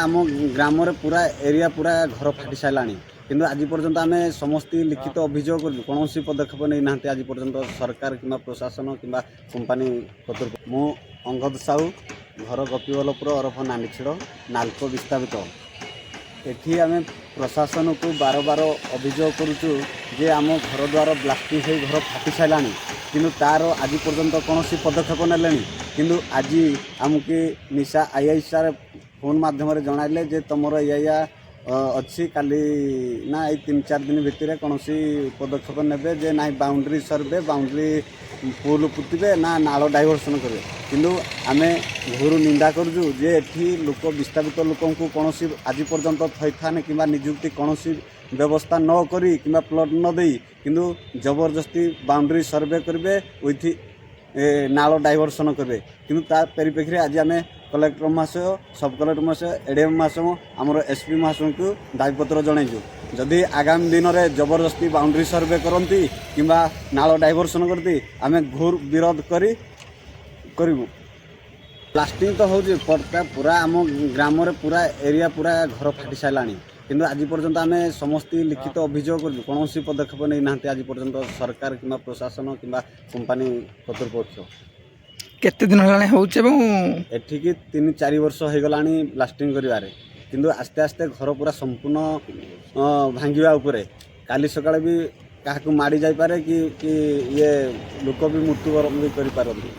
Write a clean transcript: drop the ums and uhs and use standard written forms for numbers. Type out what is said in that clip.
आम ग्राम पूरा एरिया पूरा घर फाटी साराणी किंतु आज पर्यंत आम समस्त लिखित अभियोग कौन पदक्षेप नहीं ना आज पर्यंत सरकार कि प्रशासन कि कंपानी कर्तृपक्ष मु अंगद साहू घर गोपीवल्लभपुर अरफ नानीछिड़ नाल्को विस्थापित एठी आम प्रशासन को बार बार अभियोग करुचु जे आम घर द्वार ब्लास्टिंग हो घर फाटी साराणी किंतु तार आज पर्यंत कौन पदक्षेप ने किंतु आज आमके निशा आईआईसीआर फोन माध्यम जणाइले जे तुमर या अच्छी काली ना ये 3-4 दिन भितर कौन पदक्षेप ने जे ना बाउंड्री सर्वे बाउंड्री पुल पुतबे ना नाल डाइवर्सन करेंगे किंतु आम घोर निंदा करुचु जे एठी लोक विस्थापित लोक कौन आज पर्यंत थैथान कि निजुक्ति कौन व्यवस्था न करी कि प्लट न दे किंतु जबरदस्ती बाउंड्री सर्वे करेंगे विथ नाल डाइवर्सन करेंगे किंतु ता परिप्रेक्षी आज आम कलेक्टर महाशय सब कलेक्टर महाशय एडीएम महाशय आमर एसपी महाशय को दाबीपत्र जनईचु जदि आगामी दिन में जबरदस्ती बाउंड्री सर्वे करती कि नाल डाइवर्सन करती आम घोर विरोध करूँ ब्लास्टिंग तो हूँ पूरा आम ग्राम पूरा एरिया पूरा घर फाटी साराणी किंतु आज पर्यंत आम समस्त लिखित अभियोग कौन पदक्षेप नहीं ना आज पर्यंत सरकार कि प्रशासन कि कंपानी कर्तृपक्ष केते दिन होलानी होउचे एठिकी 3-4 वर्ष हो गलानी ब्लास्टिंग करिवारे किंतु आस्ते आस्ते घर पूरा संपूर्ण भांगिवा उपरे काली सकाळे भी काहाकू माड़ी जाई पारे कि ये लोक भी मृत्युवरण भी करि पारନ୍ତି।